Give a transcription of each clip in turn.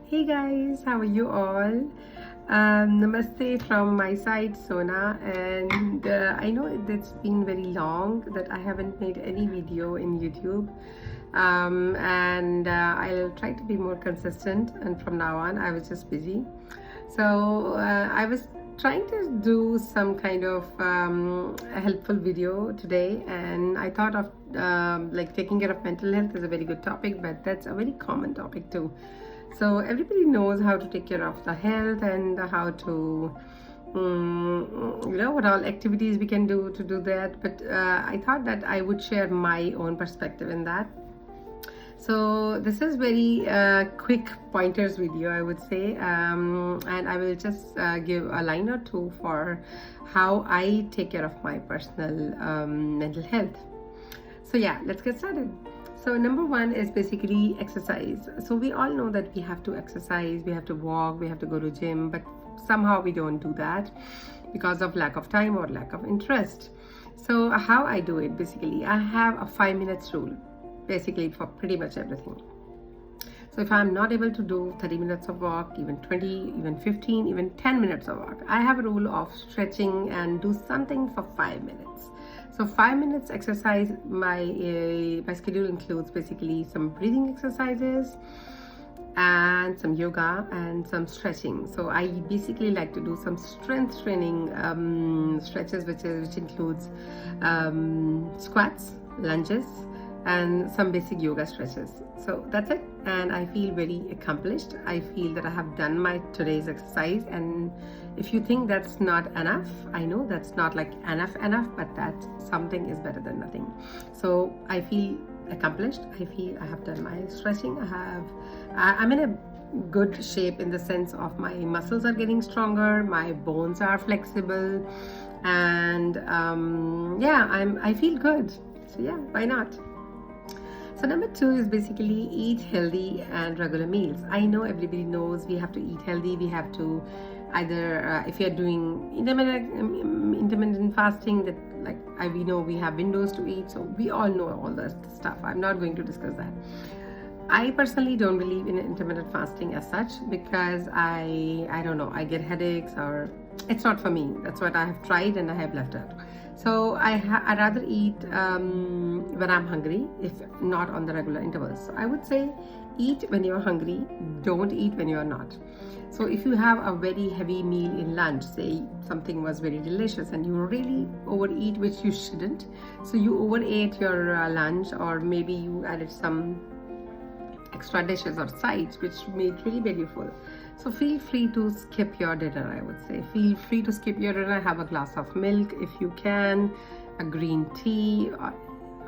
Hey guys, how are you all? Namaste from my side, Sona, and I know it's been very long that I haven't made any video in YouTube, and I'll try to be more consistent. And from now on, I was just busy, so I was trying to do some kind of a helpful video today, and I thought of like taking care of mental health is a very good topic, but that's a very common topic too. So everybody knows how to take care of the health and how to what all activities we can do to do that, but I thought that I would share my own perspective in that. So this is very quick pointers video, I would say, and I will just give a line or two for how I take care of my personal mental health. So yeah, let's get started. So number one is basically exercise. So we all know that we have to exercise, we have to walk, we have to go to gym, but somehow we don't do that because of lack of time or lack of interest. So how I do it, basically, I have a 5 minutes rule, basically for pretty much everything. So if I'm not able to do 30 minutes of walk, even 20, even 15, even 10 minutes of walk, I have a rule of stretching and do something for 5 minutes. So 5 minutes exercise, my schedule includes basically some breathing exercises and some yoga and some stretching. So I basically like to do some strength training stretches, which includes squats, lunges, and some basic yoga stretches. So that's it, and I feel very accomplished. I feel that I have done my today's exercise, and if you think that's not enough, I know that's not like enough, but that something is better than nothing. So I feel accomplished. I feel I have done my stretching. I'm in a good shape in the sense of my muscles are getting stronger, my bones are flexible, and yeah, I feel good. So yeah, why not? So number two is basically eat healthy and regular meals. I know everybody knows we have to eat healthy. We have to either if you're doing intermittent fasting, that like we know we have windows to eat. So we all know all that stuff. I'm not going to discuss that. I personally don't believe in intermittent fasting as such because I don't know, I get headaches or it's not for me. That's what I have tried and I have left out. So I'd rather eat when I'm hungry, if not on the regular intervals. So I would say eat when you're hungry, don't eat when you're not. So if you have a very heavy meal in lunch, say something was very delicious and you really overeat, which you shouldn't. So you overate your lunch, or maybe you added some extra dishes or sides which made really very full. So feel free to skip your dinner, I would say. Feel free to skip your dinner, have a glass of milk if you can, a green tea,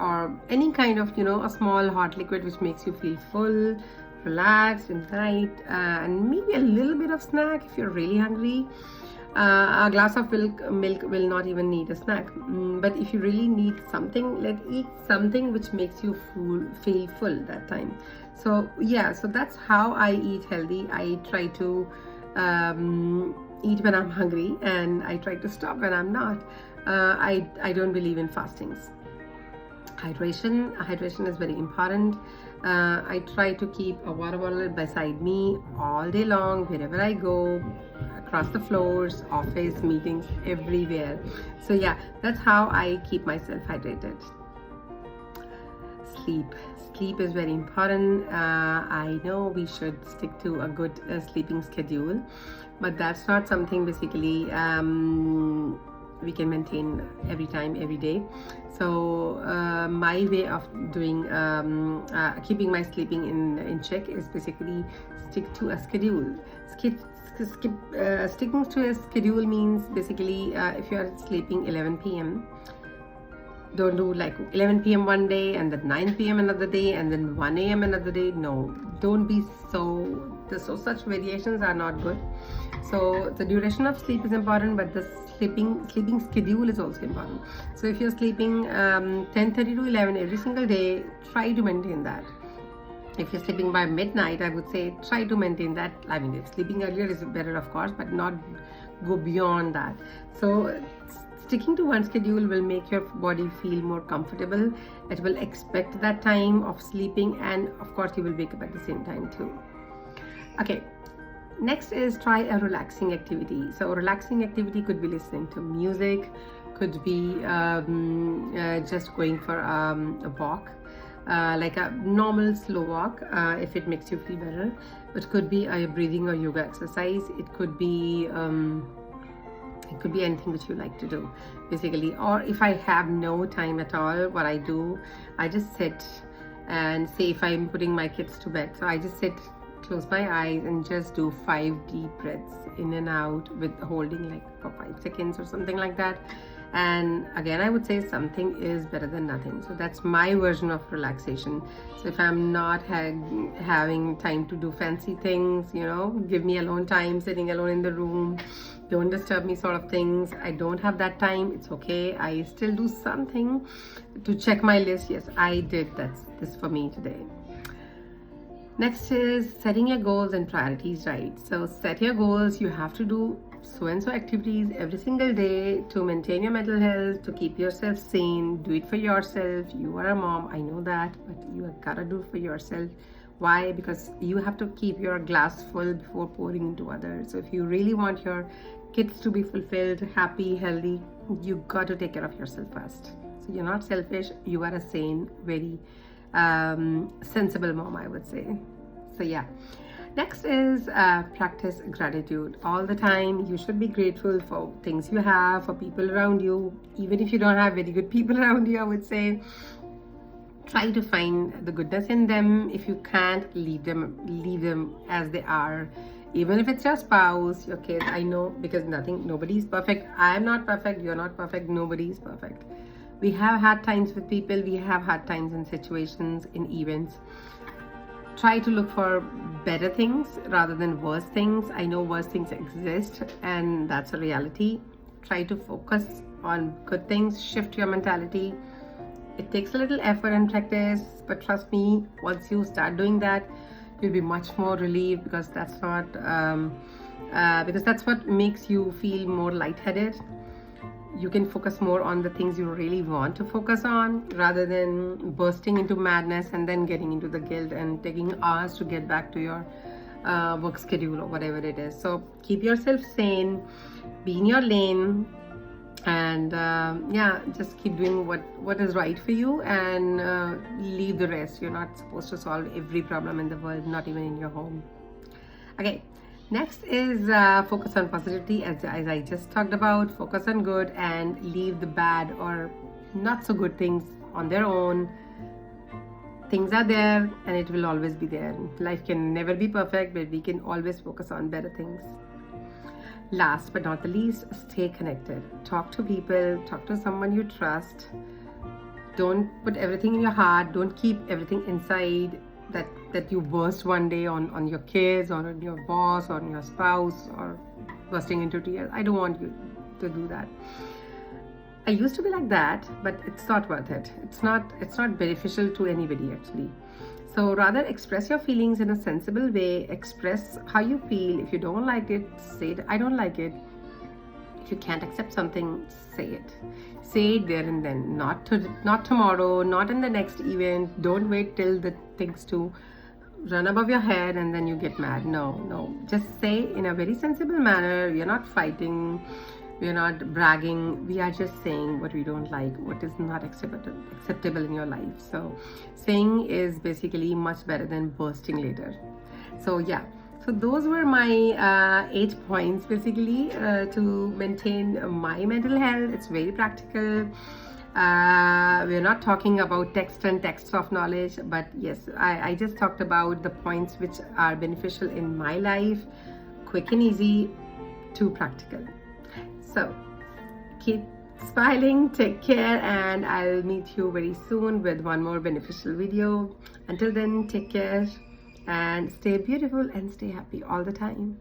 or any kind of, a small hot liquid which makes you feel full, relaxed and night, and maybe a little bit of snack if you're really hungry. A glass of milk will not even need a snack, but if you really need something, eat something which makes you feel full that time. So yeah, so that's how I eat healthy. I try to eat when I'm hungry, and I try to stop when I'm not. I don't believe in fastings. Hydration is very important. I try to keep a water bottle beside me all day long, wherever I go, across the floors, office, meetings, everywhere. So yeah, that's how I keep myself hydrated. Sleep is very important. I know we should stick to a good sleeping schedule, but that's not something basically we can maintain every time, every day. So my way of doing keeping my sleeping in check is basically stick to a schedule. Sticking to a schedule means basically if you are sleeping 11 p.m. don't do like 11 p.m. one day and then 9 p.m. another day and then 1 a.m. another day. No, don't be so such variations are not good. So the duration of sleep is important, but the sleeping schedule is also important. So if you're sleeping 10:30 to 11 every single day, try to maintain that. If you're sleeping by midnight, I would say try to maintain that. I mean, if sleeping earlier is better, of course, but not go beyond that. So sticking to one schedule will make your body feel more comfortable. It will expect that time of sleeping, and of course you will wake up at the same time too. Okay, next is try a relaxing activity. So relaxing activity could be listening to music, could be just going for a walk, like a normal slow walk, if it makes you feel better. It could be a breathing or yoga exercise. It could be anything which you like to do, basically. Or if I have no time at all, what I do, I just sit and say, if I'm putting my kids to bed, so I just sit, close my eyes, and just do 5 deep breaths in and out, with holding like for 5 seconds or something like that. And again, I would say something is better than nothing. So that's my version of relaxation. So if I'm not having time to do fancy things, you know, give me alone time, sitting alone in the room, don't disturb me sort of things, I don't have that time, it's okay. I still do something to check my list. Yes, I did this for me today. Next is setting your goals and priorities right. So set your goals. You have to do so and so activities every single day to maintain your mental health, to keep yourself sane. Do it for yourself. You are a mom, I know that, but you gotta do it for yourself. Why? Because you have to keep your glass full before pouring into others. So if you really want your kids to be fulfilled, happy, healthy, you got to take care of yourself first. So you're not selfish, you are a sane, very sensible mom, I would say. So yeah. Next is practice gratitude all the time. You should be grateful for things you have, for people around you. Even if you don't have very good people around you, I would say try to find the goodness in them. If you can't, leave them as they are. Even if it's your spouse, your kids. I know, because nobody's perfect. I'm not perfect, you're not perfect, nobody's perfect. We have hard times with people, we have hard times in situations, in events. Try to look for better things rather than worse things. I know worse things exist, and that's a reality. Try to focus on good things, shift your mentality. It takes a little effort and practice, but trust me, once you start doing that, you'll be much more relieved, because that's what makes you feel more lightheaded. You can focus more on the things you really want to focus on, rather than bursting into madness and then getting into the guilt and taking hours to get back to your work schedule or whatever it is. So keep yourself sane, be in your lane, and yeah, just keep doing what is right for you, and leave the rest. You're not supposed to solve every problem in the world, not even in your home. Okay. Next is focus on positivity, as I just talked about. Focus on good and leave the bad or not so good things on their own. Things are there and it will always be there. Life can never be perfect, but we can always focus on better things. Last but not the least, stay connected. Talk to people, talk to someone you trust. Don't put everything in your heart, don't keep everything inside, that you burst one day on your kids, or on your boss, or on your spouse, or bursting into tears. I don't want you to do that. I used to be like that, but it's not worth it. It's not beneficial to anybody, actually. So rather express your feelings in a sensible way. Express how you feel. If you don't like it, say it, I don't like it. If you can't accept something, say it. Say it there and then, not tomorrow, not in the next event. Don't wait till the things to run above your head and then you get mad. No. Just say in a very sensible manner. We are not fighting. We are not bragging. We are just saying what we don't like, what is not acceptable in your life. So saying is basically much better than bursting later. So yeah. So those were my 8 points, basically, to maintain my mental health. It's very practical. We're not talking about texts of knowledge, but yes, I just talked about the points which are beneficial in my life, quick and easy to practical. So keep smiling, take care, and I'll meet you very soon with one more beneficial video. Until then, take care and stay beautiful and stay happy all the time.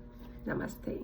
Namaste.